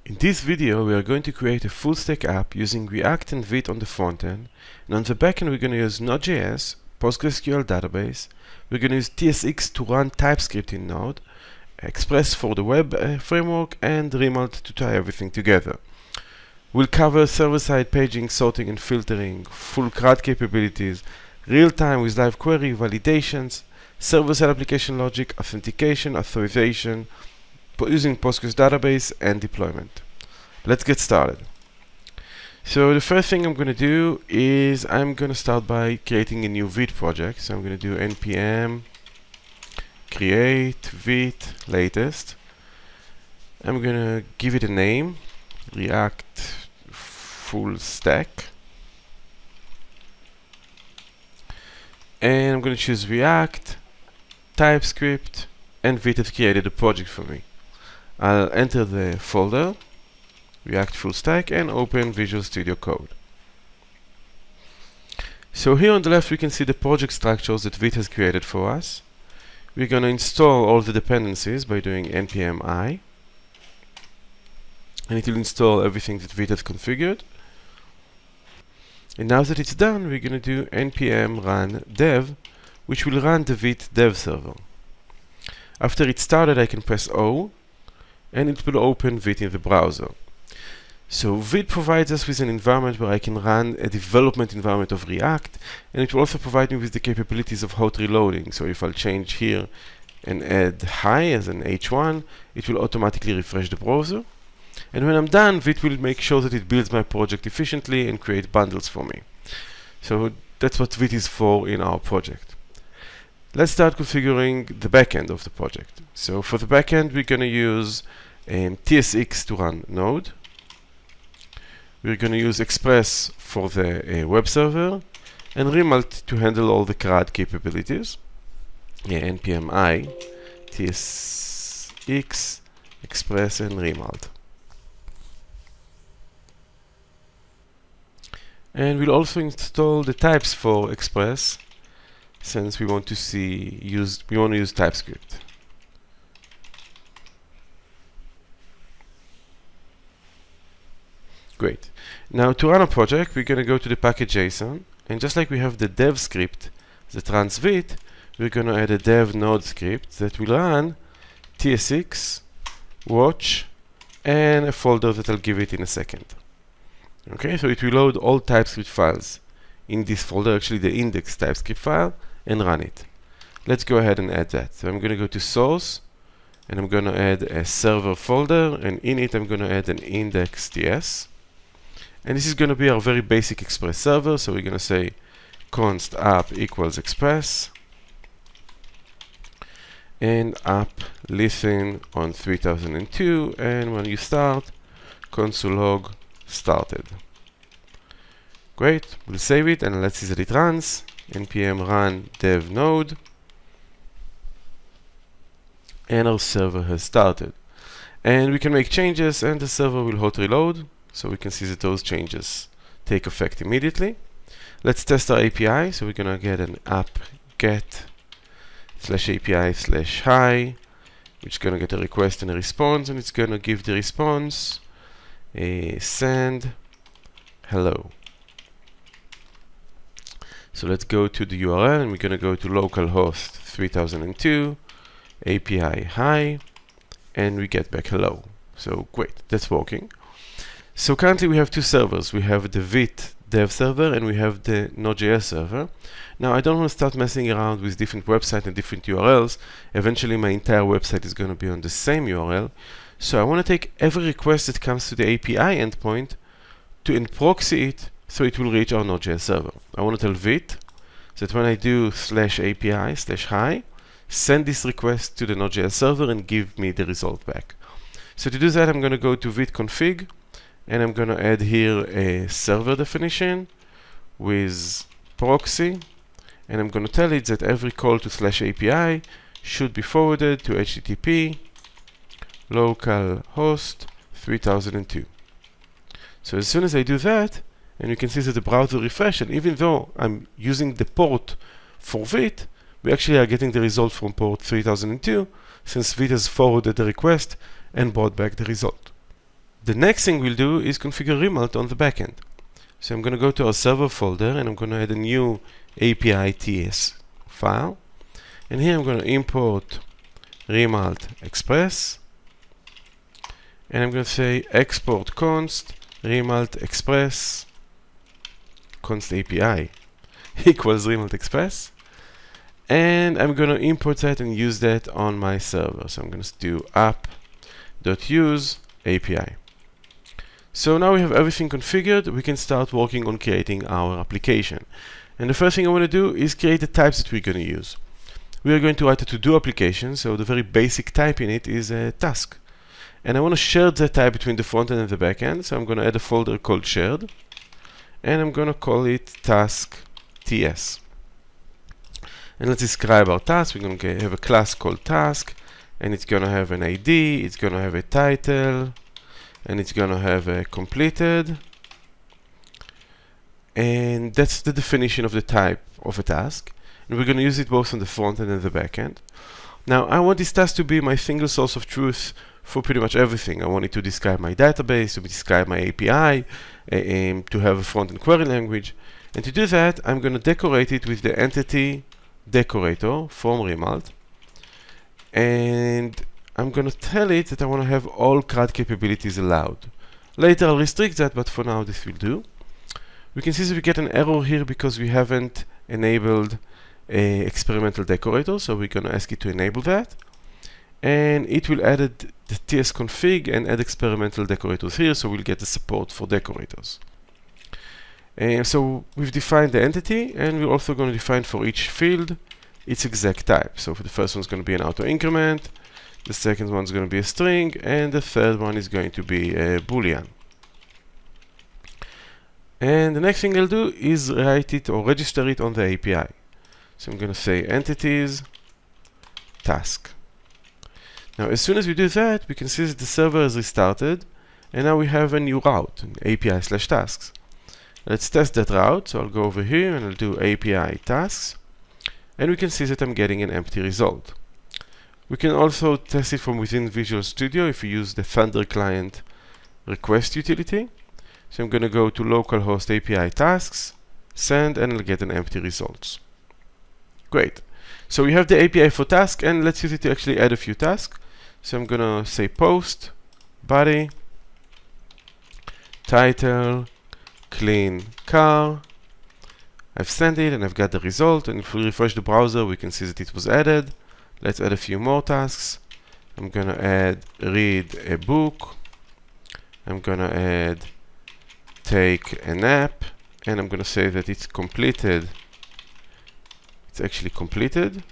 In this video, we are going to create a full-stack app using React and Vite on the front end, and on the back end we're going to use node.js, PostgreSQL Database, we're going to use TSX to run TypeScript in Node, Express for the web framework, and Remult to tie everything together. We'll cover server-side paging, sorting and filtering, full CRUD capabilities, real-time with live query, validations, server-side application logic, authentication, authorization, using Postgres database, and deployment. Let's get started. So the first thing I'm going to do is I'm going to start by creating a new Vite project. So I'm going to do npm create Vite latest. I'm going to give it a name, React full stack, and I'm going to choose React, TypeScript, and Vite has created a project for me. I'll enter the folder, React Full Stack, and open Visual Studio Code. So here on the left we can see the project structures that Vite has created for us. We're going to install all the dependencies by doing npm I, and it will install everything that Vite has configured. And now that it's done, we're going to do npm run dev, which will run the Vite dev server. After it's started, I can press O, and it will open Vite in the browser. So Vite provides us with an environment where I can run a development environment of React, and it will also provide me with the capabilities of hot reloading. So if I'll change here and add hi as an H1, it will automatically refresh the browser. And when I'm done, Vite will make sure that it builds my project efficiently and create bundles for me. So that's what Vite is for in our project. Let's start configuring the backend of the project. So for the backend, we're going to use TSX to run Node. We're going to use Express for the web server, and Remult to handle all the CRUD capabilities. npm I, TSX, Express, and Remult. And we'll also install the types for Express, since we want to use TypeScript. Great. Now to run a project, we're going to go to the package.json, and just like we have the dev script that runs Vite, we're going to add a dev node script that will run tsx, watch, and a folder that I'll give it in a second. Okay, so it will load all TypeScript files in this folder, actually the index TypeScript file, and run it. Let's go ahead and add that. So I'm going to go to source, and I'm going to add a server folder, and in it I'm going to add an index.ts. And this is going to be our very basic Express server, so we're going to say const app equals express, and app listen on 3002, and when you start, console log started. Great, we'll save it and let's see that it runs. npm run dev node, and our server has started. And we can make changes and the server will hot reload, so we can see that those changes take effect immediately. Let's test our API, so we're gonna get an app get /API/hi, which is gonna get a request and a response, and it's gonna give the response send hello. So let's go to the URL, and we're going to go to localhost 3002 API hi, and we get back hello. So great, that's working. So currently we have two servers. We have the Vite dev server and we have the node.js server. Now I don't want to start messing around with different websites and different URLs. Eventually my entire website is going to be on the same URL. So I want to take every request that comes to the API endpoint and proxy it so it will reach our node.js server. I want to tell Vite that when I do /API/hi, send this request to the node.js server and give me the result back. So to do that, I'm going to go to Vite config, and I'm going to add here a server definition with proxy, and I'm going to tell it that every call to /API should be forwarded to HTTP localhost 3002. So as soon as I do that, and you can see that the browser refreshed, and even though I'm using the port for Vite, we actually are getting the result from port 3002, since Vite has forwarded the request and brought back the result. The next thing we'll do is configure Remult on the backend. So I'm going to go to our server folder and I'm going to add a new API TS file. And here I'm going to import Remult Express. And I'm going to say export const Remult Express const API equals Remult Express. And I'm going to import that and use that on my server. So I'm going to do app.use API. So now we have everything configured, we can start working on creating our application. And the first thing I want to do is create the types that we're going to use. We are going to write a to-do application, so the very basic type in it is a task. And I want to share that type between the frontend and the backend, so I'm going to add a folder called shared. And I'm going to call it task ts. And let's describe our task. We're going to have a class called task, and it's going to have an ID, it's going to have a title, and it's going to have a completed. And that's the definition of the type of a task. And we're going to use it both on the front end and the back end. Now, I want this task to be my single source of truth for pretty much everything. I want it to describe my database, to describe my API, to have a front-end query language. And to do that, I'm going to decorate it with the entity decorator from Remult. And I'm going to tell it that I want to have all CRUD capabilities allowed. Later I'll restrict that, but for now this will do. We can see that we get an error here because we haven't enabled a experimental decorator, so we're going to ask it to enable that. And it will add the TS config and add experimental decorators here, so we'll get the support for decorators. And so we've defined the entity, and we're also going to define for each field its exact type. So for the first one's going to be an auto increment, the second one's going to be a string, and the third one is going to be a boolean. And the next thing I'll do is write it or register it on the API. So I'm going to say entities task. Now as soon as we do that, we can see that the server has restarted, and now we have a new route, API/tasks. Let's test that route. So I'll go over here and I'll do API tasks, and we can see that I'm getting an empty result. We can also test it from within Visual Studio if we use the Thunder client request utility. So I'm going to go to localhost API tasks, send, and I'll get an empty results. Great. So we have the API for task, and let's use it to actually add a few tasks. So I'm going to say post, body, title, clean car. I've sent it and I've got the result, and if we refresh the browser we can see that it was added. Let's add a few more tasks. I'm going to add read a book. I'm going to add take a nap, and I'm going to say that it's completed. It's actually completed.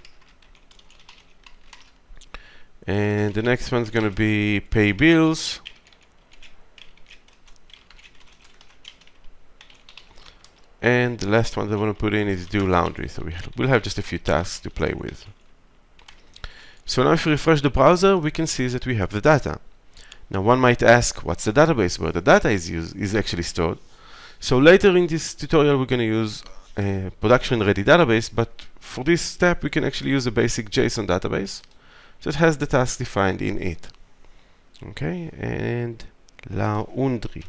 And the next one's going to be pay bills. And the last one that I want to put in is do laundry. So we'll have just a few tasks to play with. So now if we refresh the browser, we can see that we have the data. Now one might ask, what's the database where the data is actually stored? So later in this tutorial we're going to use a production-ready database, but for this step we can actually use a basic JSON database that has the task defined in it. Okay, and laundry.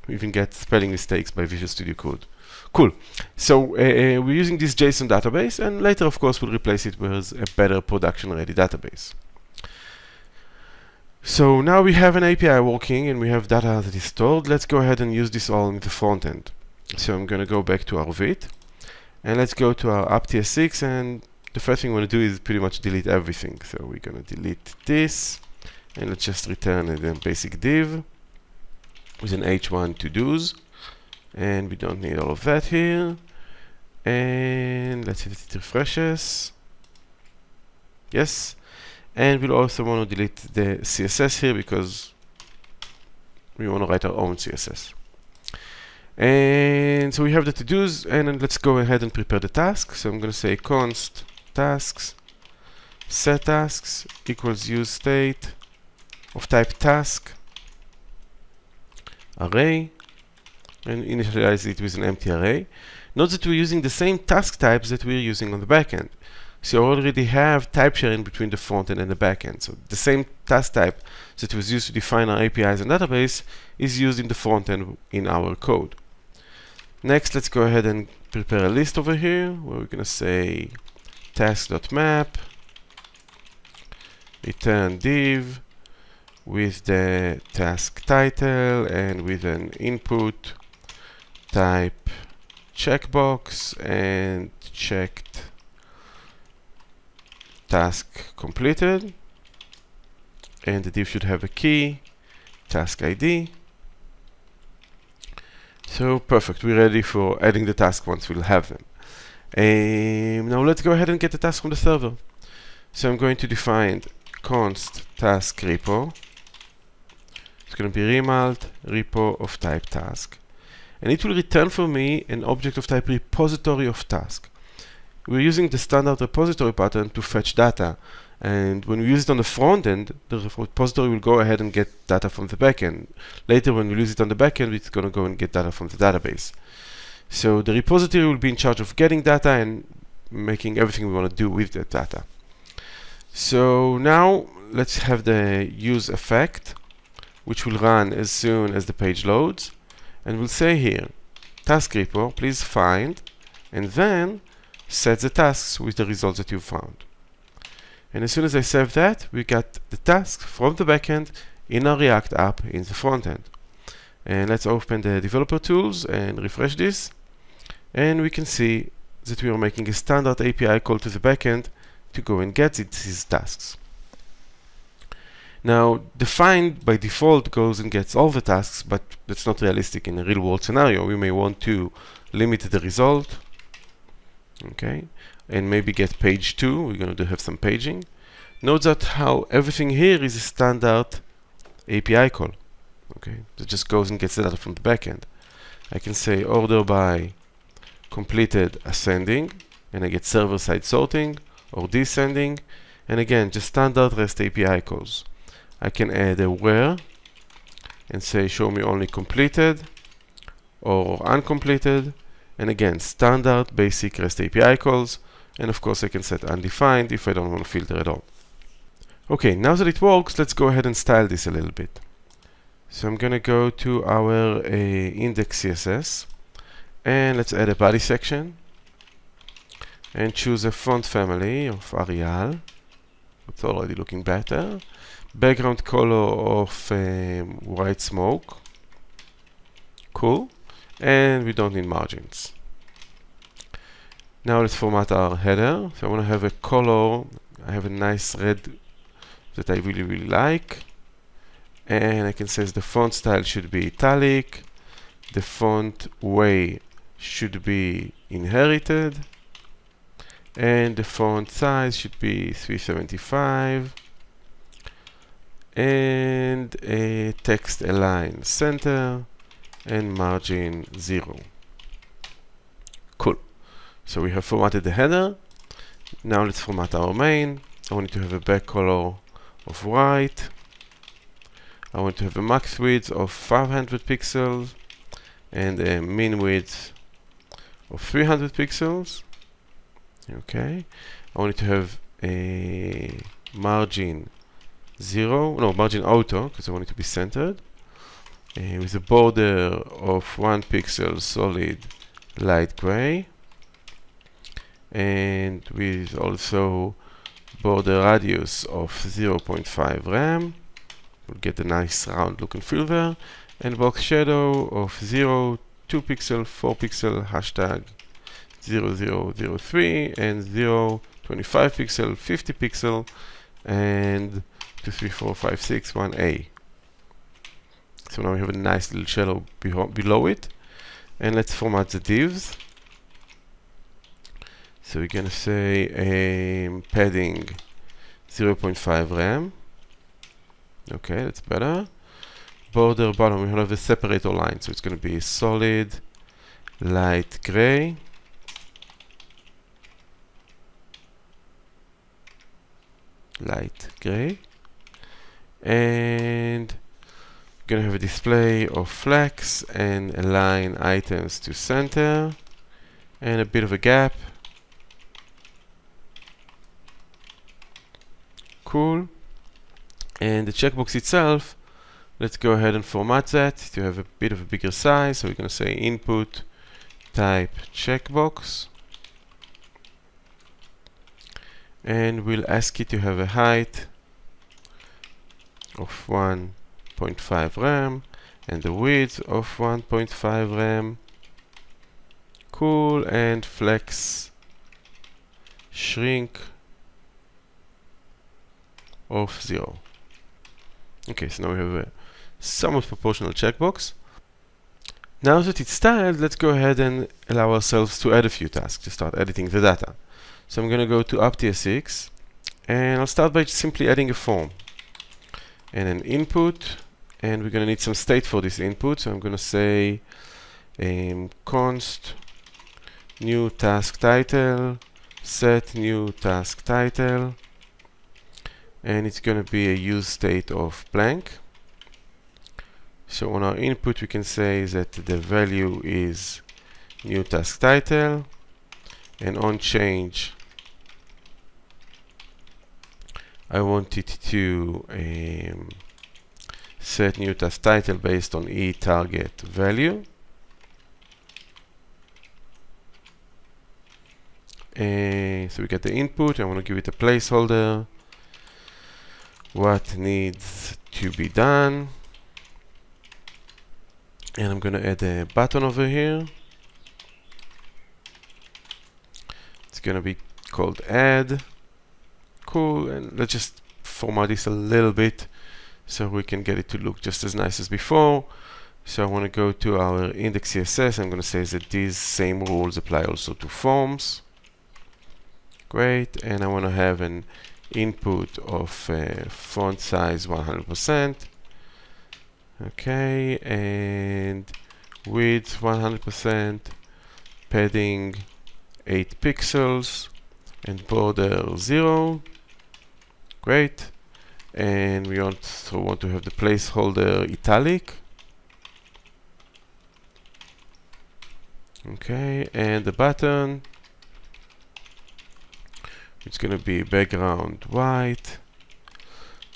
We even get spelling mistakes by Visual Studio Code. Cool. So we're using this JSON database, and later of course we'll replace it with a better production-ready database. So now we have an API working and we have data that is stored. Let's go ahead and use this all in the front end. So I'm going to go back to our vite, and let's go to our app TS6, and the first thing we want to do is pretty much delete everything. So we're going to delete this, and let's just return a basic div with an h1 to-dos, and we don't need all of that here. And let's see if it refreshes. Yes. And we'll also want to delete the CSS here because we want to write our own CSS. And so we have the to-dos, and then let's go ahead and prepare the task. So I'm going to say const tasks set tasks equals use state of type task array, and initialize it with an empty array. Note that we're using the same task types that we're using on the backend. So you already have type sharing between the frontend and the backend. So the same task type that was used to define our APIs and database is used in the frontend in our code. Next, let's go ahead and prepare a list over here where we're going to say task.map, return div with the task title and with an input type checkbox and checked task completed, and the div should have a key, task ID. So perfect, we're ready for adding the task once we'll have them. Now let's go ahead and get the task from the server. So I'm going to define const task repo. It's going to be Remult repo of type task. And it will return for me an object of type repository of task. We're using the standard repository pattern to fetch data. And when we use it on the front end, the repository will go ahead and get data from the backend. Later, when we use it on the backend, it's going to go and get data from the database. So the repository will be in charge of getting data and making everything we want to do with that data. So now let's have the use effect, which will run as soon as the page loads. And we'll say here, task repo, please find, and then set the tasks with the results that you found. And as soon as I save that, we got the task from the backend in our React app in the frontend. And let's open the developer tools and refresh this. And we can see that we are making a standard API call to the backend to go and get these tasks. Now, the find by default goes and gets all the tasks, but that's not realistic in a real world scenario. We may want to limit the result, okay, and maybe get page 2. We're going to have some paging. Note that how everything here is a standard API call, okay, that just goes and gets the data from the backend. I can say order by completed ascending, and I get server-side sorting, or descending, and again, just standard REST API calls. I can add a where and say show me only completed or uncompleted, and again, standard basic REST API calls, and of course I can set undefined if I don't want to filter at all. Okay, now that it works, let's go ahead and style this a little bit. So I'm going to go to our index CSS, and let's add a body section and choose a font family of Arial. It's already looking better. Background color of white smoke. Cool. And we don't need margins. Now let's format our header. So I want to have a color. I have a nice red that I really like. And I can say the font style should be italic. The font way should be inherited. And the font size should be 375. And a text align center and margin 0. Cool. So we have formatted the header. Now let's format our main. I want it to have a back color of white. I want to have a max width of 500 pixels and a min width of 300 pixels. Okay. I want it to have a margin margin auto, because I want it to be centered, with a border of 1 pixel solid light gray, and with also border radius of 0.5 rem. We'll get a nice round look and feel there, and box shadow of 0, 2 pixel, 4 pixel, hashtag 0003, and 0, 25 pixel, 50 pixel, and 2, 3, 4, 5, 6, 1A. So now we have a nice little shadow below it. And let's format the divs. So we're going to say padding 0.5 rem. Okay, that's better. Border bottom, we have a separator line. So it's going to be solid, light gray. Light gray. And we're going to have a display of flex and align items to center and a bit of a gap. Cool. And the checkbox itself, let's go ahead and format that to have a bit of a bigger size. So we're going to say input type checkbox. And we'll ask it to have a height of 1.5 rem and the width of 1.5 rem. Cool. And flex shrink of 0. Okay, so now we have a somewhat proportional checkbox. Now that it's styled, let's go ahead and allow ourselves to add a few tasks to start editing the data. So I'm going to go to app.tsx, and I'll start by simply adding a form and an input, and we're going to need some state for this input. So I'm going to say const new task title, set new task title, and it's going to be a use state of blank. So on our input we can say that the value is new task title, and on change I want it to set new task title based on target value. So we get the input. I want to give it a placeholder. What needs to be done? And I'm going to add a button over here. It's going to be called add. Cool. And let's just format this a little bit so we can get it to look just as nice as before. So I want to go to our index CSS. I'm going to say that these same rules apply also to forms. Great. And I want to have an input of font size 100%. Okay, and width 100%, padding 8 pixels, and border 0. Great. And we also want to have the placeholder italic. Okay, and the button, it's going to be background white.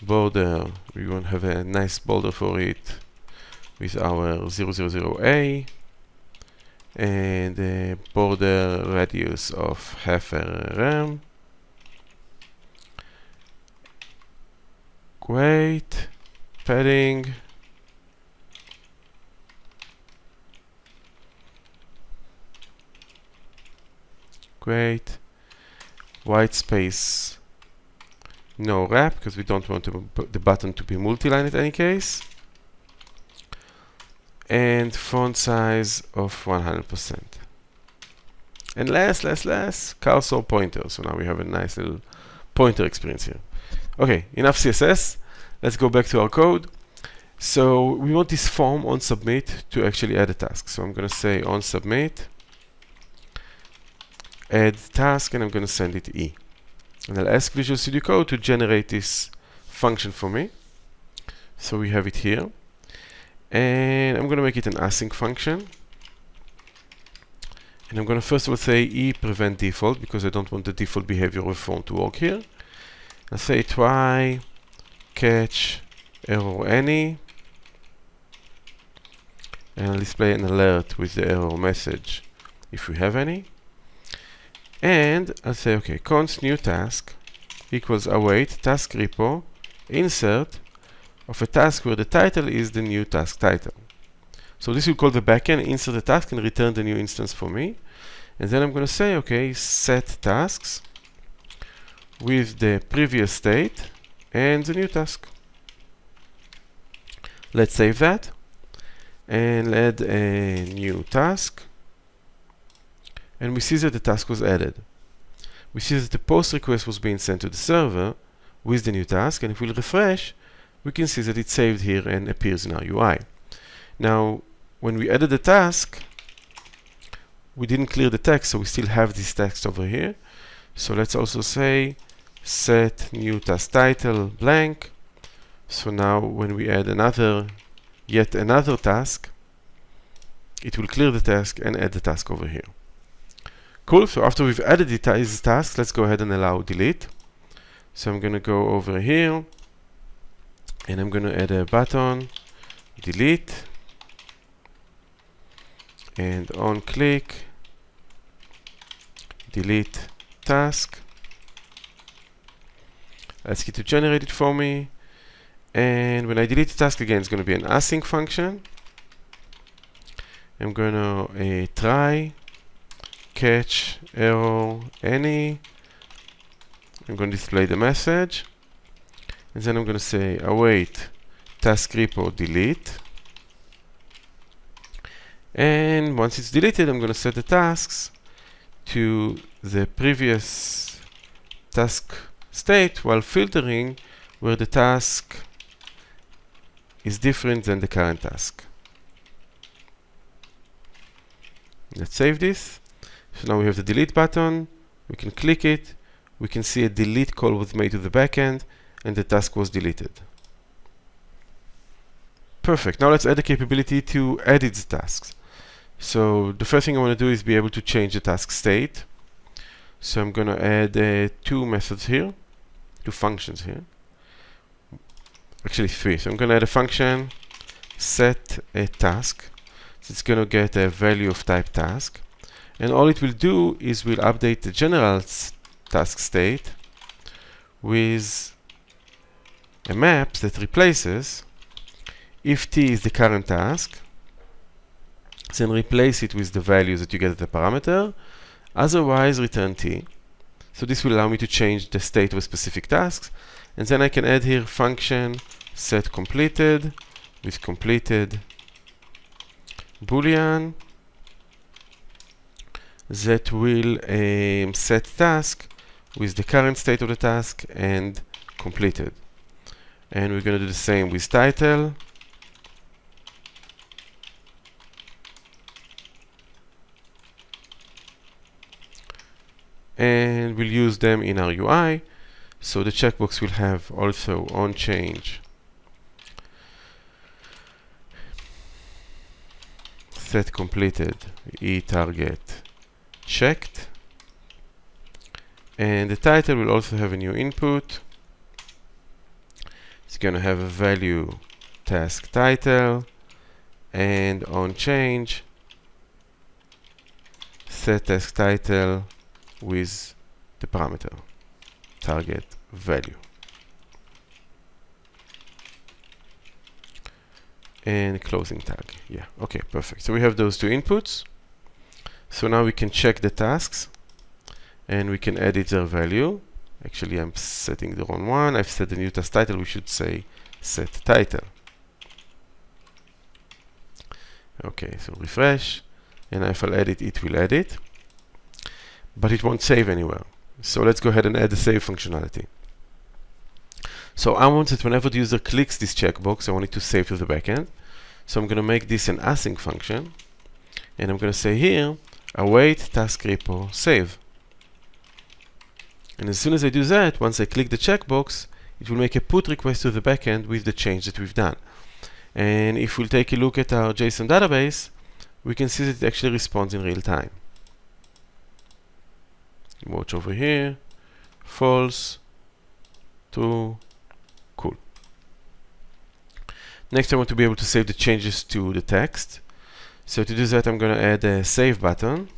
Border, we want to have a nice border for it with our 000A, and a border radius of 0.5 rem. Great. Padding. Great. White space. No wrap, because we don't want the button to be multi-line in any case. And font size of 100%. And last, cursor pointer. So now we have a nice little pointer experience here. Okay, enough CSS. Let's go back to our code. So we want this form on submit to actually add a task. So I'm going to say on submit, add task, and I'm going to send it E. And I'll ask Visual Studio Code to generate this function for me. So we have it here. And I'm going to make it an async function. And I'm going to first of all say E prevent default, because I don't want the default behavior of a form to work here. I'll say try catch error any. And I'll display an alert with the error message if we have any. And I'll say, okay, const new task equals await task repo insert of a task where the title is the new task title. So this will call the backend, insert the task, and return the new instance for me. And then I'm going to say, okay, set tasks with the previous state and the new task. Let's save that and add a new task. And we see that the task was added. We see that the post request was being sent to the server with the new task, and if we'll refresh, we can see that it's saved here and appears in our UI. Now, when we added the task, we didn't clear the text, so we still have this text over here. So let's also say set new task title blank. So now when we add yet another task, it will clear the task and add the task over here. Cool. So after we've added these tasks, let's go ahead and allow delete. So I'm going to go over here and I'm going to add a button, delete, and on click, delete task. Ask it to generate it for me. And when I delete the task again, it's going to be an async function. I'm going to try, catch, error, any. I'm going to display the message. And then I'm going to say await task repo delete. And once it's deleted, I'm going to set the tasks to the previous task state while filtering where the task is different than the current task. Let's save this. So now we have the delete button. We can click it. We can see a delete call was made to the backend and the task was deleted. Perfect. Now let's add the capability to edit the tasks. So the first thing I want to do is be able to change the task state. So I'm going to add two methods here, two functions here. Actually three. So I'm going to add a function set a task. So it's going to get a value of type task. And all it will do is will update the general task state with a map that replaces if t is the current task, then replace it with the values that you get at the parameter, otherwise return t. So this will allow me to change the state of a specific task, and then I can add here function set completed with completed boolean that will set task with the current state of the task and completed. And we're going to do the same with title. And we'll use them in our UI. So the checkbox will have also on change set completed target checked. And the title will also have a new input. It's going to have a value task title and on change set task title with the parameter target value. And closing tag. Yeah, okay, perfect. So we have those two inputs. So now we can check the tasks and we can edit their value. Actually, I'm setting the wrong one. I've set the new task title. We should say set title. Okay, so refresh. And if I'll edit, it will edit. But it won't save anywhere. So let's go ahead and add the save functionality. So I want that whenever the user clicks this checkbox, I want it to save to the backend. So I'm going to make this an async function. And I'm going to say here, await task repo save. And as soon as I do that, once I click the checkbox, it will make a put request to the backend with the change that we've done. And if we'll take a look at our JSON database, we can see that it actually responds in real time. Watch over here, false, true, cool. Next, I want to be able to save the changes to the text. So to do that, I'm going to add a save button.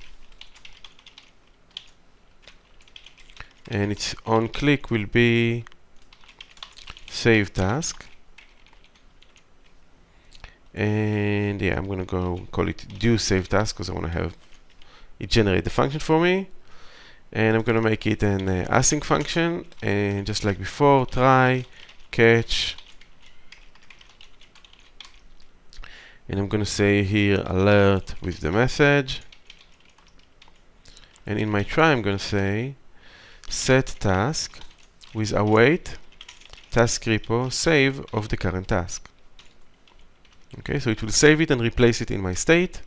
And its on click will be save task. And yeah, I'm going to go call it do save task because I want to have it generate the function for me. And I'm going to make it an async function. And just like before, try, catch. And I'm going to say here alert with the message. And in my try, I'm going to say set task with await task repo save of the current task. Okay, so it will save it and replace it in my state.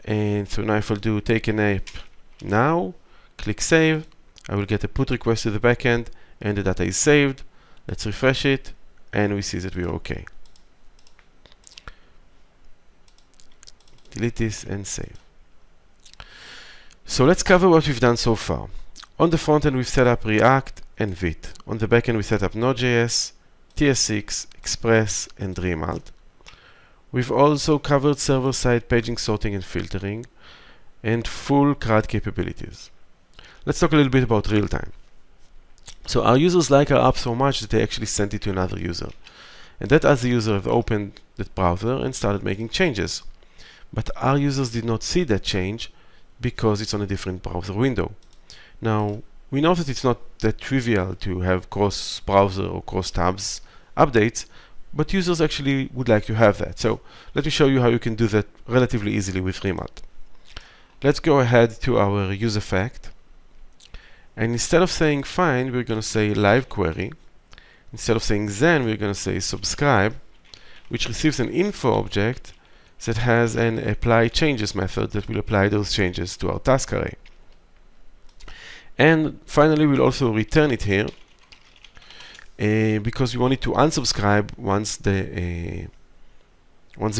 And so now if I'll do take a nap now, click save, I will get a put request to the backend and the data is saved. Let's refresh it and we see that we're okay. Delete this and save. So let's cover what we've done so far. On the front end, we've set up React and vite. On the backend, we set up node.js, TS6, Express, and Remult. We've also covered server-side paging, sorting, and filtering, and full CRUD capabilities. Let's talk a little bit about Realtime. So our users like our app so much that they actually sent it to another user. And that other user have opened the browser and started making changes. But our users did not see that change because it's on a different browser window. Now, we know that it's not that trivial to have cross-browser or cross-tabs updates, but users actually would like to have that. So let me show you how you can do that relatively easily with Remult. Let's go ahead to our user fact. And instead of saying find, we're going to say live query. Instead of saying then, we're going to say subscribe, which receives an info object that has an apply changes method that will apply those changes to our task array. And finally, we'll also return it here because we want it to unsubscribe once the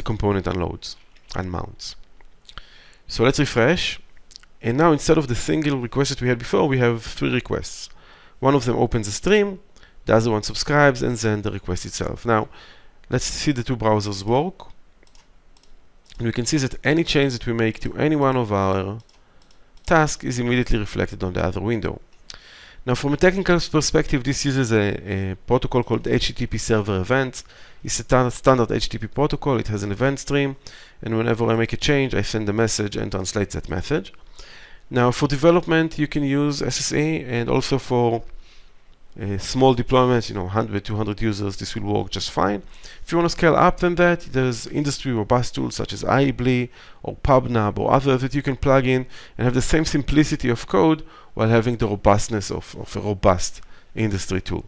component unmounts. So let's refresh. And now instead of the single request that we had before, we have 3 requests. One of them opens a stream, the other one subscribes, and then the request itself. Now, let's see the 2 browsers work. And we can see that any change that we make to any one of our tasks is immediately reflected on the other window. Now, from a technical perspective, this uses a protocol called HTTP server events. It's a standard HTTP protocol. It has an event stream, and whenever I make a change, I send a message and translate that message. Now, for development, you can use SSE, and also for small deployments, 100, 200 users, this will work just fine. If you want to scale up than that, there's industry robust tools such as IEBLE or PubNub or others that you can plug in and have the same simplicity of code while having the robustness of a robust industry tool.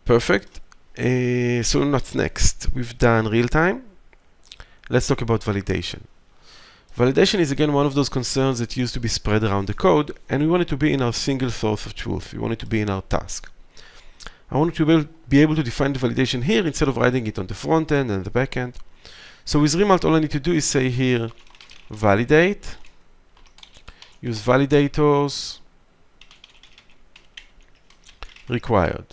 Perfect. So what's next? We've done real-time. Let's talk about validation. Validation is again one of those concerns that used to be spread around the code, and we want it to be in our single source of truth. We want it to be in our task. I want to be able to define the validation here instead of writing it on the front end and the back end. So with Remult, all I need to do is say here validate, use validators required.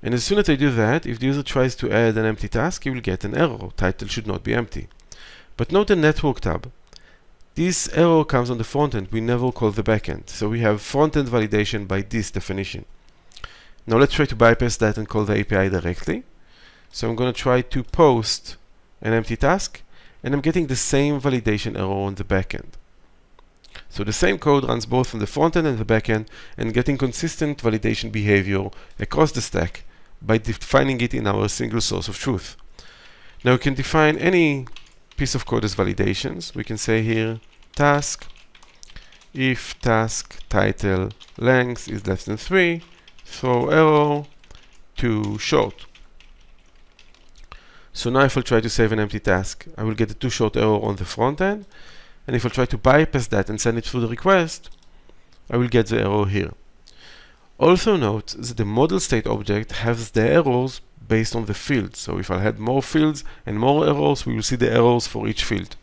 And as soon as I do that, if the user tries to add an empty task, he will get an error. Title should not be empty. But note the network tab. This error comes on the front end. We never call the backend. So we have front-end validation by this definition. Now let's try to bypass that and call the API directly. So I'm going to try to post an empty task, and I'm getting the same validation error on the backend. So the same code runs both on the front end and the backend, and getting consistent validation behavior across the stack by defining it in our single source of truth. Now we can define any piece of code as validations. We can say here task, if task title length is less than 3, throw error too short. So now if I try to save an empty task, I will get a too short error on the front end, and if I try to bypass that and send it through the request, I will get the error here. Also note that the model state object has the errors based on the field. So if I had more fields and more errors, we will see the errors for each field.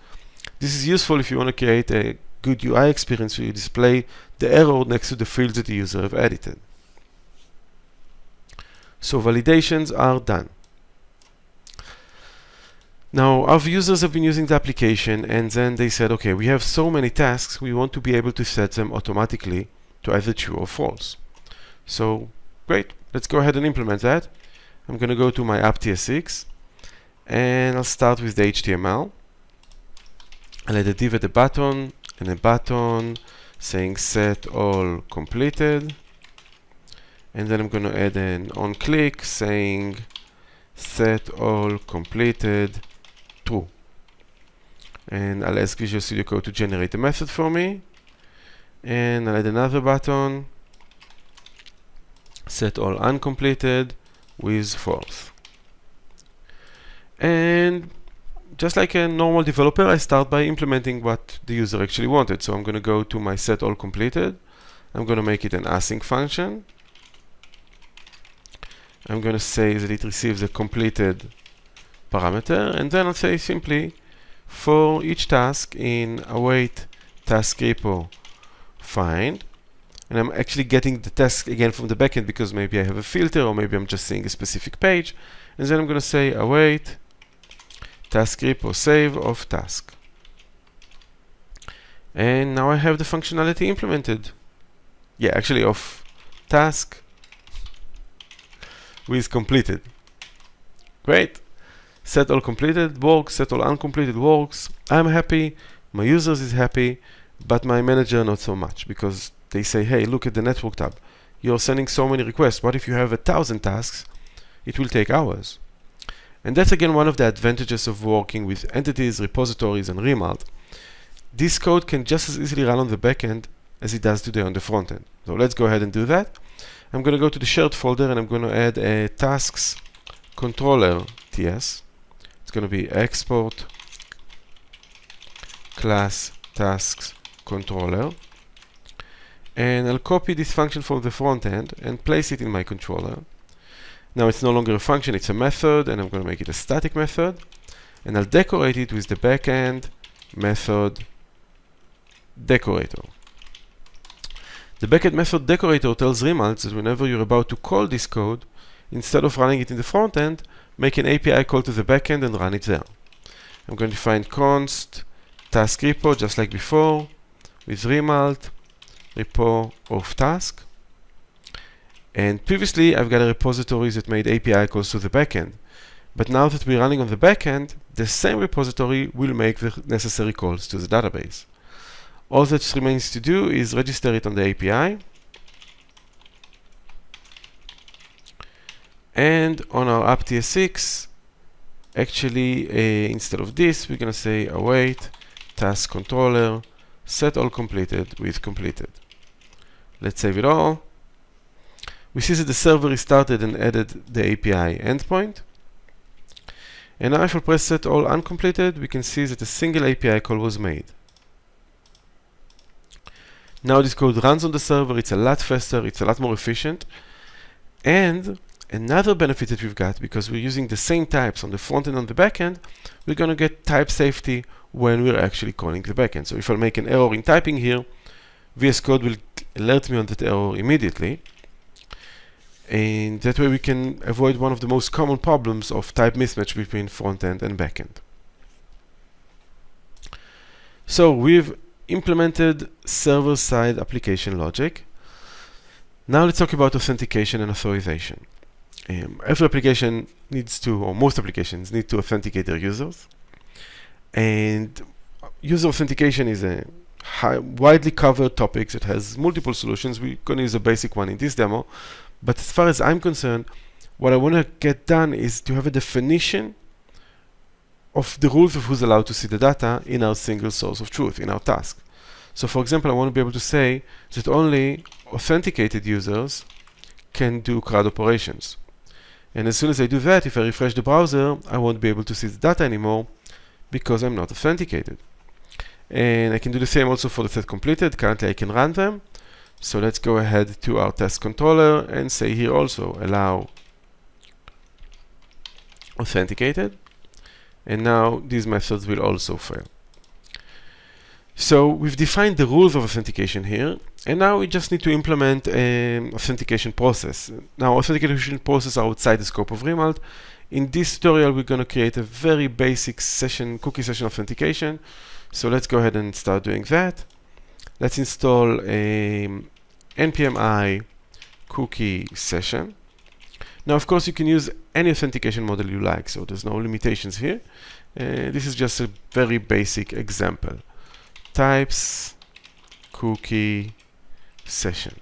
This is useful if you want to create a good UI experience where you display the error next to the fields that the user have edited. So validations are done. Now our users have been using the application, and then they said, okay, we have so many tasks, we want to be able to set them automatically to either true or false. So great, let's go ahead and implement that. I'm going to go to my app TS6, and I'll start with the HTML. I'll add a div at the button, and a button saying set all completed. And then I'm going to add an on click saying set all completed true. And I'll ask Visual Studio Code to generate a method for me. And I'll add another button, set all uncompleted with false. And just like a normal developer, I start by implementing what the user actually wanted. So I'm going to go to my set all completed. I'm going to make it an async function. I'm going to say that it receives a completed parameter, and then I'll say simply for each task in await task repo find, and I'm actually getting the task again from the backend because maybe I have a filter or maybe I'm just seeing a specific page. And then I'm going to say await task repo save of task. And now I have the functionality implemented. Yeah, actually of task with completed. Great. Set all completed works, set all uncompleted works. I'm happy, my users is happy, but my manager not so much, because they say, hey, look at the network tab. You're sending so many requests. What if you have 1,000 tasks? It will take hours. And that's again one of the advantages of working with entities, repositories, and Remult. This code can just as easily run on the backend as it does today on the front end. So let's go ahead and do that. I'm going to go to the shared folder and I'm going to add a tasks controller TS. It's going to be export class tasks controller. And I'll copy this function from the front end and place it in my controller. Now it's no longer a function, it's a method, and I'm going to make it a static method. And I'll decorate it with the backend method decorator. The backend method decorator tells Remult that whenever you're about to call this code, instead of running it in the front end, make an API call to the backend and run it there. I'm going to define const task repo just like before with Remult repo of task. And previously I've got a repository that made API calls to the backend. But now that we're running on the backend, the same repository will make the necessary calls to the database. All that remains to do is register it on the API. And on our app TSX, actually, instead of this, we're going to say await task controller set all completed with completed. Let's save it all. We see that the server restarted and added the API endpoint. And now if I press set all uncompleted, we can see that a single API call was made. Now this code runs on the server, it's a lot faster, it's a lot more efficient. And another benefit that we've got, because we're using the same types on the front end and on the back end, we're going to get type safety when we're actually calling the backend. So if I make an error in typing here, VS Code will alert me on that error immediately. And that way we can avoid one of the most common problems of type mismatch between front-end and backend. So we've implemented server-side application logic. Now let's talk about authentication and authorization. Every application needs to, or most applications need to authenticate their users. And user authentication is a widely covered topic that has multiple solutions. We're going to use a basic one in this demo. But as far as I'm concerned, what I want to get done is to have a definition of the rules of who's allowed to see the data in our single source of truth, in our task. So for example, I want to be able to say that only authenticated users can do CRUD operations. And as soon as I do that, if I refresh the browser, I won't be able to see the data anymore because I'm not authenticated. And I can do the same also for the set completed. Currently I can run them. So let's go ahead to our task controller and say here also allow authenticated. And now these methods will also fail. So we've defined the rules of authentication here, and now we just need to implement an authentication process. Now authentication processes are outside the scope of Remult. In this tutorial we're going to create a very basic session, cookie session authentication. So let's go ahead and start doing that. Let's install a npm I cookie session. Now, of course, you can use any authentication model you like, so there's no limitations here. This is just a very basic example. Types cookie session.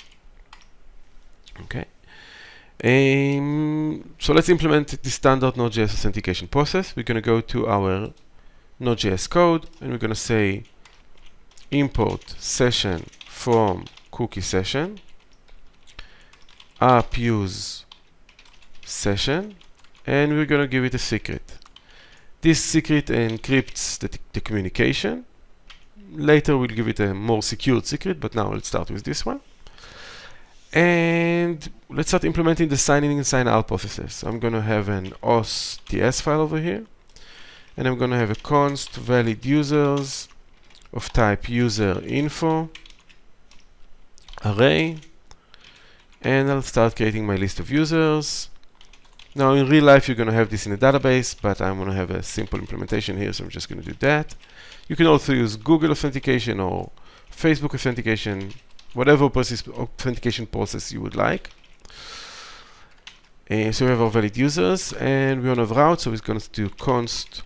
Okay. So let's implement the standard Node.js authentication process. We're going to go to our Node.js code, and we're going to say import session from cookie session, app use session, and we're going to give it a secret. This secret encrypts the communication. Later we'll give it a more secured secret, but now let's start with this one. And let's start implementing the sign in and sign out processes. I'm going to have an auth.ts file over here, and I'm going to have a const valid users of type user info array, And I'll start creating my list of users. Now in real life you're going to have this in a database, but I'm going to have a simple implementation here, so I'm just going to do that. You can also use Google Authentication or Facebook Authentication, whatever authentication process you would like. So we have our valid users, and we want to have route, so we're going to do const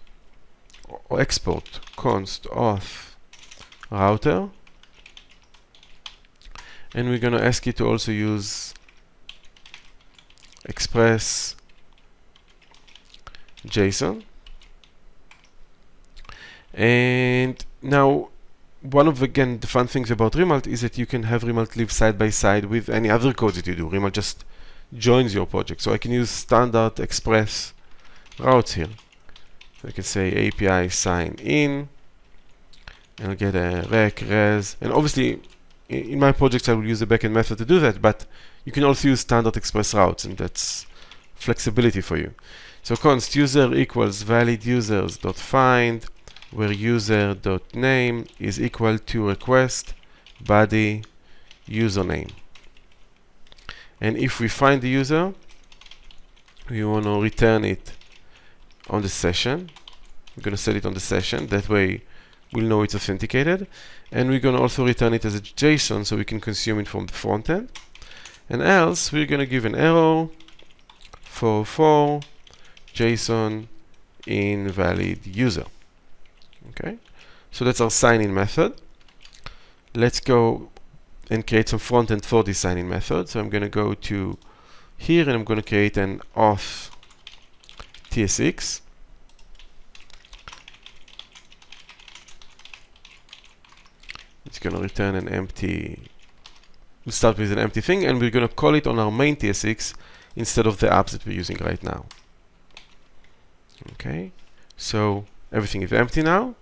or export const auth router, and we're going to ask it to also use express JSON. And now one of the fun things about Remult is that you can have Remult live side by side with any other code that you do. Remult just joins your project, so I can use standard express routes here. So I can say API sign in, and I'll get a rec res, and obviously in my projects I will use a backend method to do that, but you can also use standard express routes, and that's flexibility for you. So const user equals valid users dot find, where user dot name is equal to request body username. And if we find the user, we want to return it on the session. We're going to set it on the session. That way we'll know it's authenticated. And we're going to also return it as a JSON so we can consume it from the front end. And else we're going to give an arrow for JSON invalid user. Okay, so that's our sign-in method. Let's go and create some front end for this sign-in method. So I'm going to go to here and I'm going to create an auth TSX. It's going to return an empty. We'll start with an empty thing, and we're going to call it on our main TSX instead of the apps that we're using right now. Okay, so everything is empty now.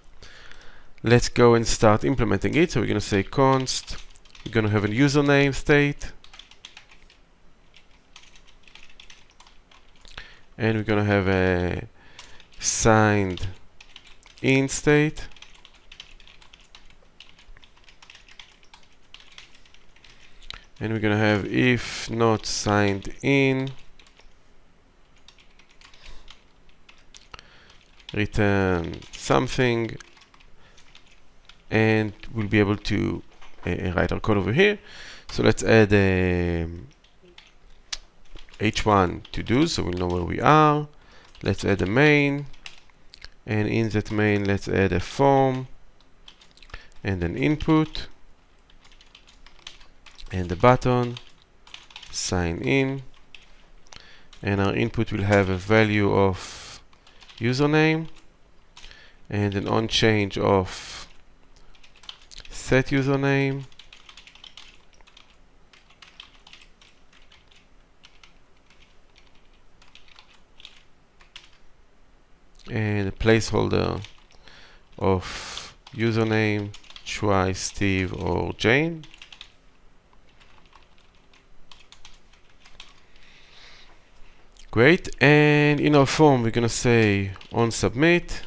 Let's go and start implementing it. So we're going to say const. We're going to have a username state, and we're going to have a signed in state, and we're going to have if not signed in, return something, and we'll be able to write our code over here. So let's add h1 to do, so we'll know where we are. Let's add a main, and in that main let's add a form and an input and a button, sign in, and our input will have a value of username and an on change of set username, and a placeholder of username, try Steve or Jane. Great, and in our form we're going to say on submit,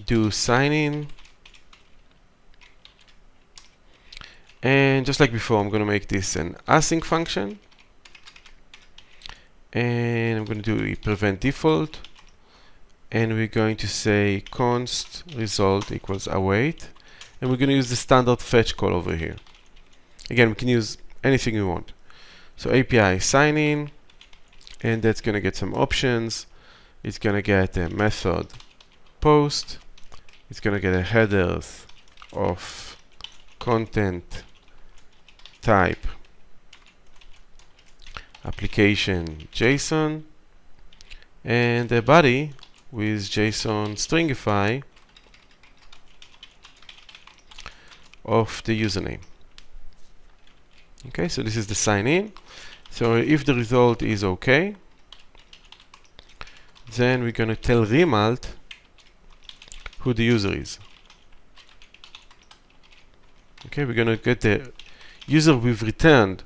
do sign in, and just like before I'm going to make this an async function, and I'm going to do prevent default, and we're going to say const result equals await, and we're going to use the standard fetch call over here. Again, we can use anything we want. So API sign in, and that's going to get some options. It's going to get a method post, it's going to get a headers of content type application JSON, and a body with JSON stringify of the username. Okay, so this is the sign in. So if the result is okay, then we're going to tell Remult who the user is. Okay, we're going to get the user we've returned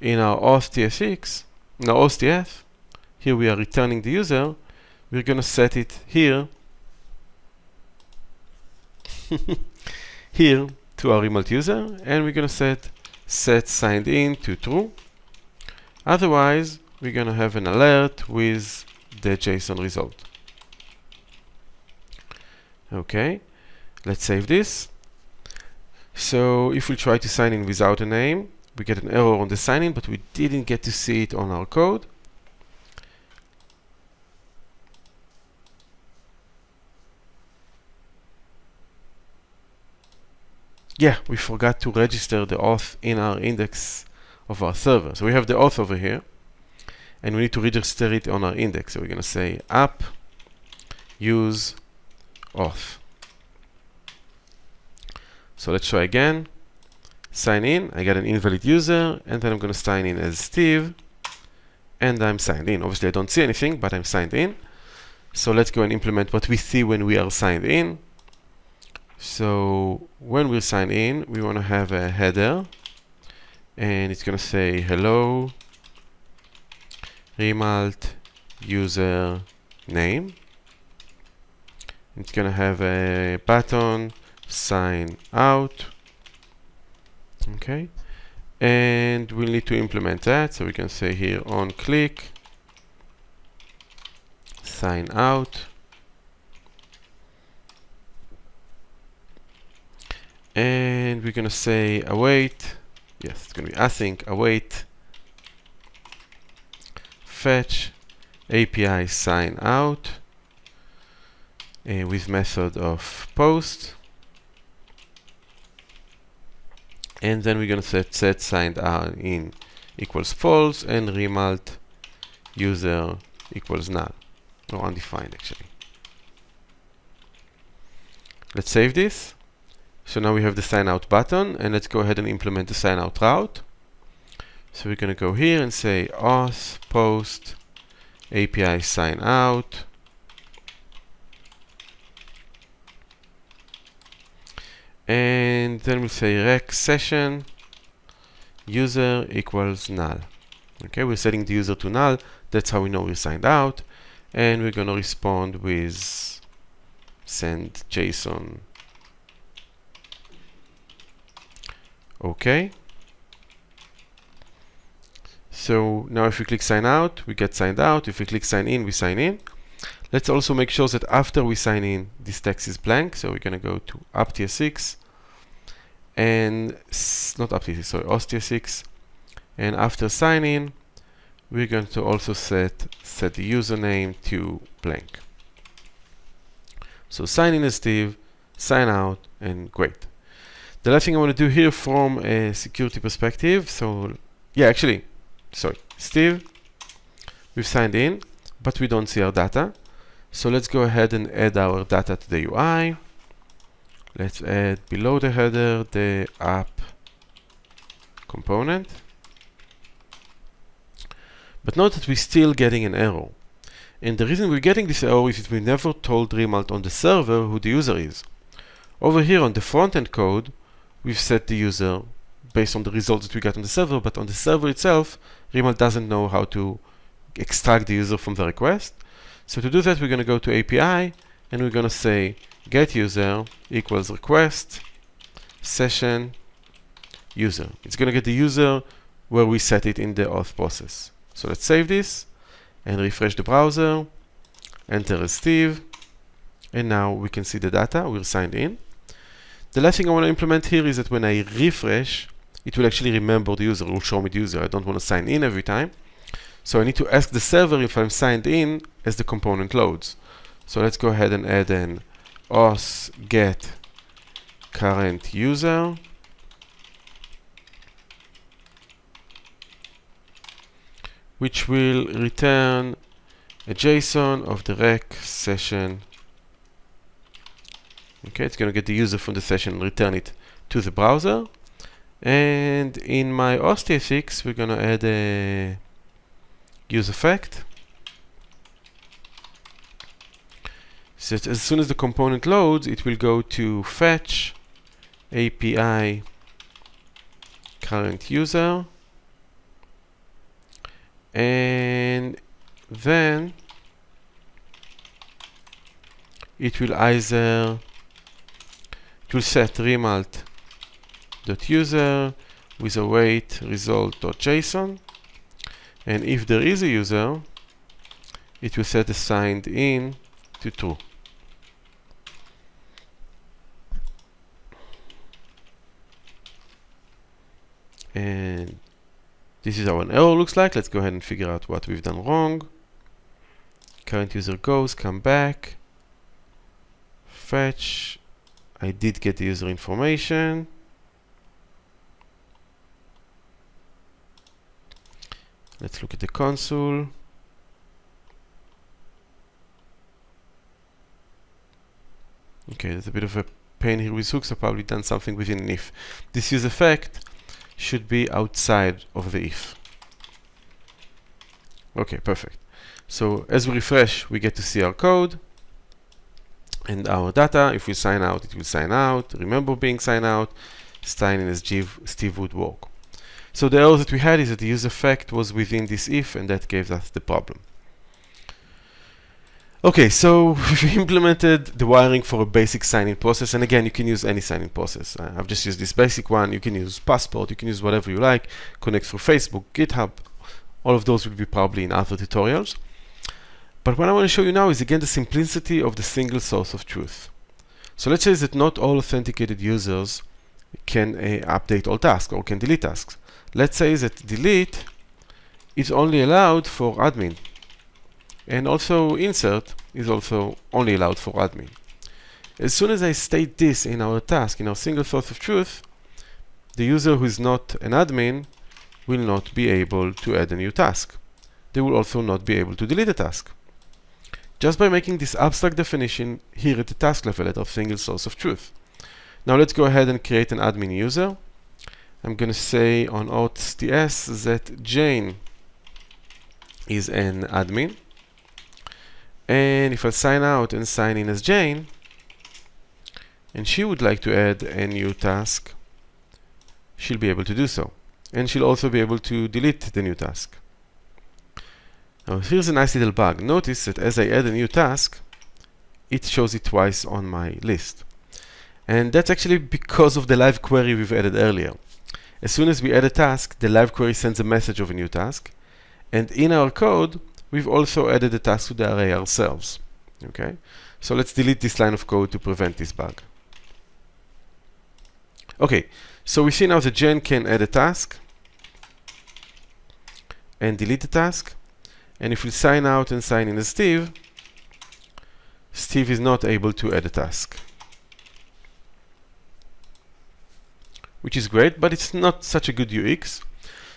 in our auth TSX, in our auth. Here we are returning the user. We're going to set it here, here to our Remult user, and we're going to set set signed in to true. Otherwise, we're going to have an alert with the JSON result. Okay, let's save this. So if we try to sign in without a name, we get an error on the sign in, but we didn't get to see it on our code. Yeah, we forgot to register the auth in our index of our server. So we have the auth over here, and we need to register it on our index. So we're going to say app use auth. So let's try again. Sign in. I got an invalid user, and then I'm going to sign in as Steve, and I'm signed in. Obviously, I don't see anything, but I'm signed in. So let's go and implement what we see when we are signed in. So when we sign in, we want to have a header, and it's going to say hello Remult user name. It's going to have a button sign out. Okay, and we'll need to implement that. So we can say here on click sign out. And we're going to say await. Yes, it's going to be async await fetch API sign out with method of post. And then we're going to set signed in equals false and remult user equals null, or undefined actually. Let's save this. So now we have the sign out button, and let's go ahead and implement the sign out route. So we're going to go here and say auth post API sign out. And then we'll say rec session user equals null. Okay, we're setting the user to null. That's how we know we're signed out. And we're going to respond with send JSON. Okay. So now if we click sign out, we get signed out. If we click sign in, we sign in. Let's also make sure that after we sign in, this text is blank. So we're going to go to app.tsx and not app.tsx, sorry, auth.tsx. And after sign in, we're going to also set the username to blank. So sign in as Steve, sign out, and great. The last thing I want to do here from a security perspective, so yeah, actually, sorry, Steve, we've signed in, but we don't see our data. So let's go ahead and add our data to the UI. Let's add below the header the app component. But note that we're still getting an error. And the reason we're getting this error is that we never told Remult on the server who the user is. Over here on the front-end code, we've set the user based on the results that we got on the server, but on the server itself, Remult doesn't know how to extract the user from the request. So to do that, we're going to go to API, and we're going to say get user equals request session user. It's going to get the user where we set it in the auth process. So let's save this and refresh the browser, enter as Steve, and now we can see the data. We're signed in. The last thing I want to implement here is that when I refresh, it will actually remember the user. It will show me the user. I don't want to sign in every time. So I need to ask the server if I'm signed in as the component loads. So let's go ahead and add an auth get current user. Which will return a JSON of the rec session. Okay, it's going to get the user from the session and return it to the browser. And in my auth.tsx, we're going to add a use effect. So that as soon as the component loads, it will go to fetch API current user. And then it will set remult.user with await result.json, and if there is a user, it will set the signed in to true. And this is how an error looks like. Let's go ahead and figure out what we've done wrong. Current user goes, come back, fetch. I did get the user information. Let's look at the console. Okay, there's a bit of a pain here with hooks. I've probably done something within an if. This use effect should be outside of the if. Okay, perfect. So as we refresh, we get to see our code and our data. If we sign out, it will sign out. Remember being signed out. Sign in as Steve would work. So the error that we had is that the use effect was within this if, and that gave us the problem. Okay, so we've implemented the wiring for a basic sign-in process, and again, you can use any sign-in process. I've just used this basic one. You can use Passport, you can use whatever you like, connect through Facebook, GitHub. All of those will be probably in other tutorials. But what I want to show you now is again the simplicity of the single source of truth. So let's say that not all authenticated users can update all tasks or can delete tasks. Let's say that delete is only allowed for admin. And also insert is also only allowed for admin. As soon as I state this in our task, in our single source of truth, the user who is not an admin will not be able to add a new task. They will also not be able to delete a task. Just by making this abstract definition here at the task level at our single source of truth. Now let's go ahead and create an admin user. I'm going to say on auth.js that Jane is an admin. And if I sign out and sign in as Jane, and she would like to add a new task, she'll be able to do so. And she'll also be able to delete the new task. Now here's a nice little bug. Notice that as I add a new task, it shows it twice on my list. And that's actually because of the live query we've added earlier. As soon as we add a task, the live query sends a message of a new task. And in our code, we've also added the task to the array ourselves. Okay, so let's delete this line of code to prevent this bug. Okay, so we see now that Jen can add a task and delete the task. And if we sign out and sign in as Steve, Steve is not able to add a task. Which is great, but it's not such a good UX.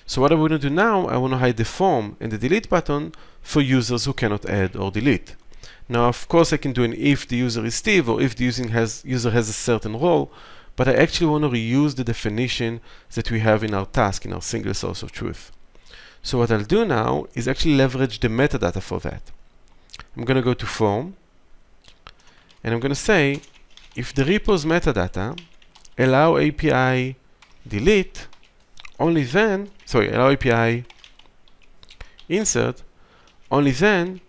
So what I want to do now, I want to hide the form and the delete button for users who cannot add or delete. Now, of course, I can do an if the user is Steve or if the user has a certain role, but I actually want to reuse the definition that we have in our task, in our single source of truth. So what I'll do now is actually leverage the metadata for that. I'm going to go to form, and I'm going to say, if the repo's metadata allow API delete, only then, allow API insert, only then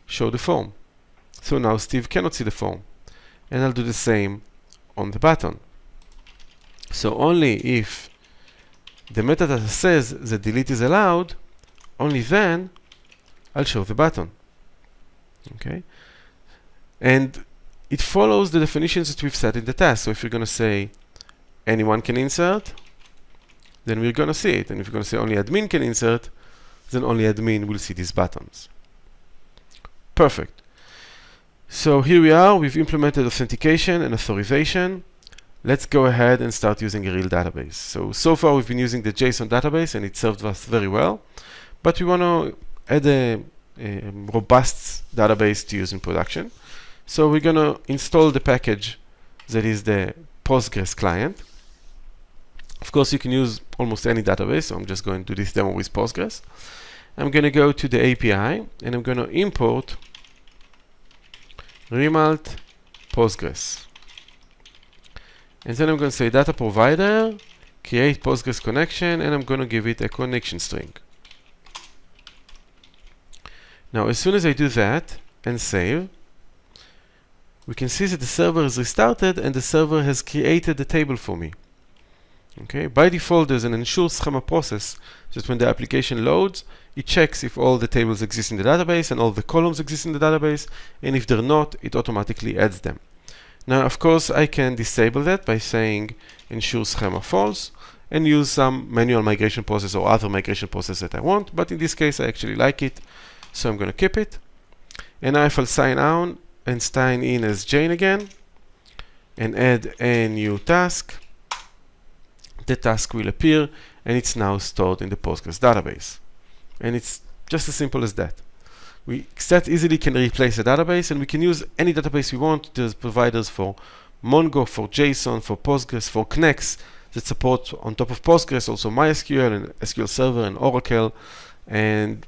show the form. So now Steve cannot see the form. And I'll do the same on the button. So only if the metadata says that delete is allowed, only then I'll show the button. Okay? And it follows the definitions that we've set in the task. So if you're going to say anyone can insert, then we're going to see it. And if you're going to say only admin can insert, then only admin will see these buttons. Perfect. So here we are. We've implemented authentication and authorization. Let's go ahead and start using a real database. So far we've been using the JSON database and it served us very well. But we want to add a robust database to use in production. So we're going to install the package that is the Postgres client. Of course, you can use almost any database, so I'm just going to do this demo with Postgres. I'm going to go to the API, and I'm going to import Remult Postgres. And then I'm going to say data provider, create Postgres connection, and I'm going to give it a connection string. Now, as soon as I do that and save, we can see that the server is restarted and the server has created the table for me. Okay, by default, there's an ensure schema process that when the application loads, it checks if all the tables exist in the database and all the columns exist in the database, and if they're not, it automatically adds them. Now, of course, I can disable that by saying ensure schema false and use some manual migration process or other migration process that I want, but in this case, I actually like it, so I'm going to keep it. And now if I'll sign in as Jane again and add a new task, the task will appear and it's now stored in the Postgres database. And it's just as simple as that. We that easily can replace a database, and we can use any database we want. There's providers for Mongo, for JSON, for Postgres, for Knex that support on top of Postgres also MySQL and SQL Server and Oracle, and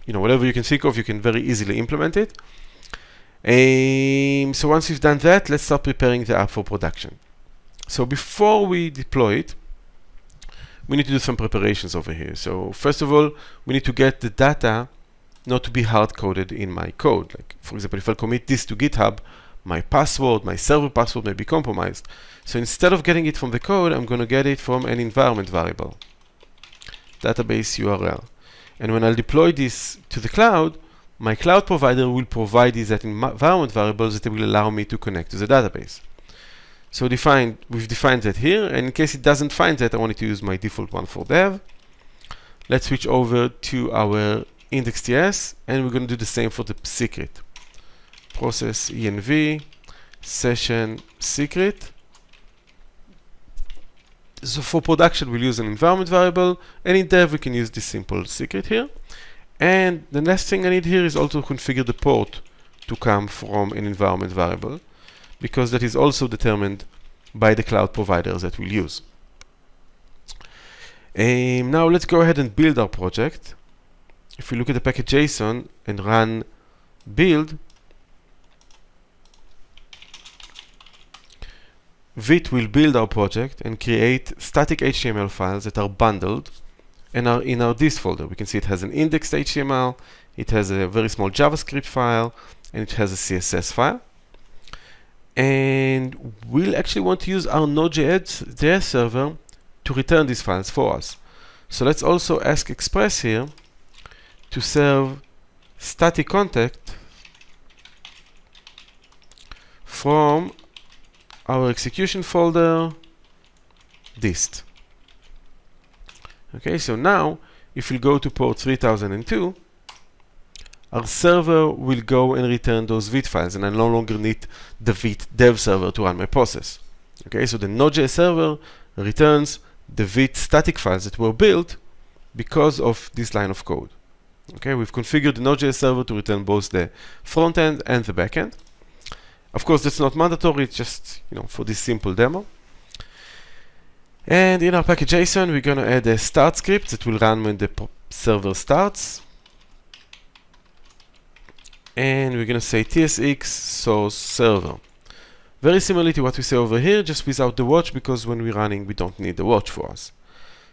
whatever you can think of, you can very easily implement it. So once we've done that, let's start preparing the app for production. So before we deploy it, we need to do some preparations over here. So first of all, we need to get the data not to be hard-coded in my code. Like, for example, if I commit this to GitHub, my server password may be compromised. So instead of getting it from the code, I'm going to get it from an environment variable, database URL. And when I'll deploy this to the cloud, my cloud provider will provide these environment variables that will allow me to connect to the database. So we've defined that here, and in case it doesn't find that, I want it to use my default one for dev. Let's switch over to our index.js, and we're going to do the same for the secret. Process env session secret. So for production, we'll use an environment variable, and in dev, we can use this simple secret here. And the next thing I need here is also configure the port to come from an environment variable, because that is also determined by the cloud providers that we'll use. Now let's go ahead and build our project. If we look at the package JSON and run build, vite will build our project and create static HTML files that are bundled and are in our this folder. We can see it has an index.html, it has a very small JavaScript file, and it has a CSS file. And we'll actually want to use our node.js server to return these files for us. So let's also ask Express here to serve static content from our execution folder dist. Okay, so now if we go to port 3002, our server will go and return those vite files, and I no longer need the vite dev server to run my process. Okay, so the node.js server returns the vite static files that were built because of this line of code. Okay, we've configured the node.js server to return both the front end and the back end. Of course, that's not mandatory, it's just for this simple demo. And in our package JSON, we're going to add a start script that will run when the server starts. And we're going to say tsx source server. Very similarly to what we say over here, just without the watch, because when we're running, we don't need the watch for us.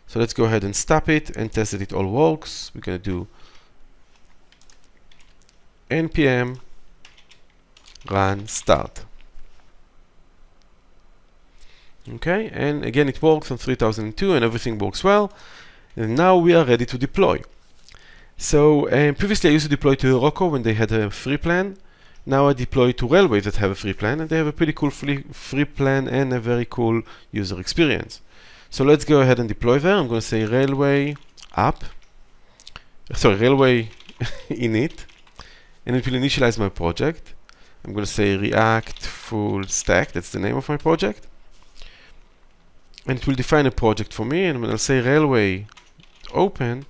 So let's go ahead and stop it and test that it all works. We're going to do npm run start. Okay, and again it works on 3002 and everything works well. And now we are ready to deploy. So previously I used to deploy to Heroku when they had a free plan. Now I deploy to Railway that have a free plan, and they have a pretty cool free plan and a very cool user experience. So let's go ahead and deploy there. I'm going to say railway init, and it will initialize my project. I'm going to say React full stack, that's the name of my project. And it will define a project for me, and when I'll say railway open,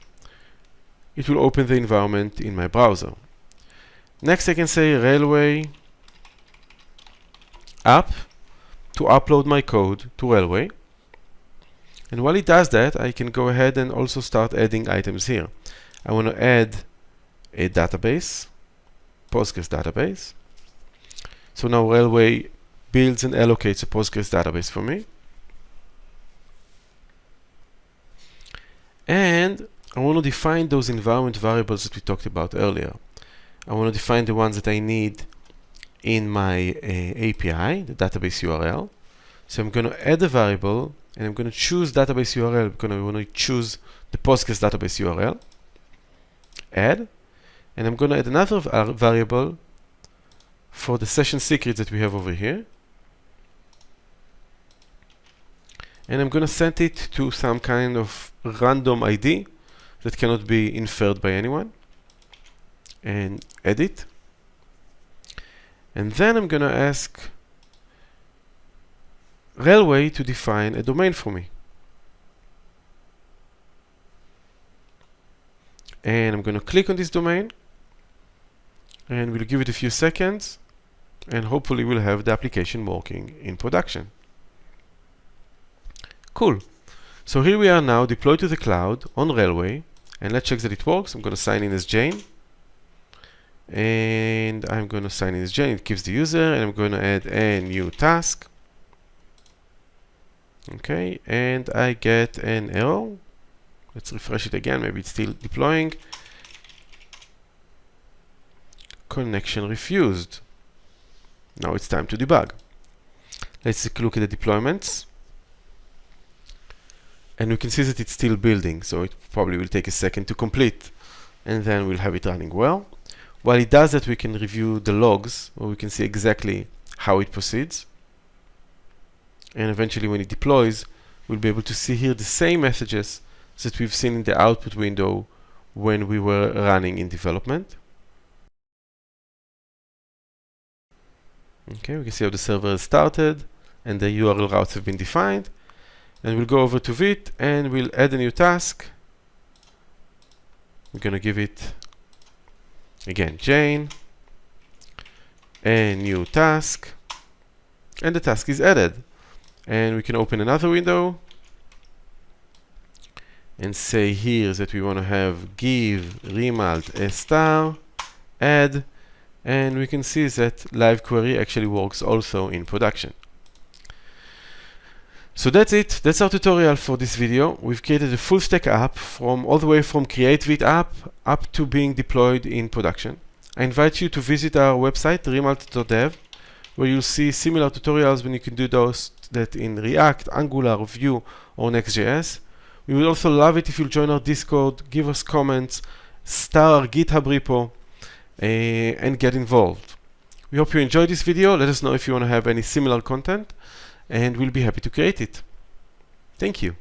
it will open the environment in my browser. Next I can say railway app to upload my code to Railway. And while it does that, I can go ahead and also start adding items here. I want to add a database, Postgres database. So now Railway builds and allocates a Postgres database for me. And I want to define those environment variables that we talked about earlier. I want to define the ones that I need in my API, the database URL. So I'm going to add a variable and I'm going to choose database URL because I want to choose the Postgres database URL. Add, and I'm going to add another variable for the session secret that we have over here. And I'm going to set it to some kind of random ID that cannot be inferred by anyone. And edit. And then I'm going to ask Railway to define a domain for me. And I'm going to click on this domain. And we'll give it a few seconds. And hopefully we'll have the application working in production. Cool. So here we are now deployed to the cloud on Railway. And let's check that it works. I'm going to sign in as Jane. And I'm going to sign in as Jane. It keeps the user. And I'm going to add a new task. Okay. And I get an error. Let's refresh it again. Maybe it's still deploying. Connection refused. Now it's time to debug. Let's take a look at the deployments. And we can see that it's still building, so it probably will take a second to complete, and then we'll have it running well. While it does that, we can review the logs, where we can see exactly how it proceeds. And eventually, when it deploys, we'll be able to see here the same messages that we've seen in the output window when we were running in development. Okay, we can see how the server has started, and the URL routes have been defined. And we'll go over to vite and we'll add a new task. We're going to give it, again, Jane, a new task, and the task is added. And we can open another window and say here that we want to have give Remult a star, add, and we can see that live query actually works also in production. So that's it. That's our tutorial for this video. We've created a full stack app all the way from create vite app up to being deployed in production. I invite you to visit our website, remult.dev, where you'll see similar tutorials when you can do that in React, Angular, Vue, or Next.js. We would also love it if you'll join our Discord, give us comments, star our GitHub repo, and get involved. We hope you enjoyed this video. Let us know if you want to have any similar content, and we'll be happy to create it. Thank you.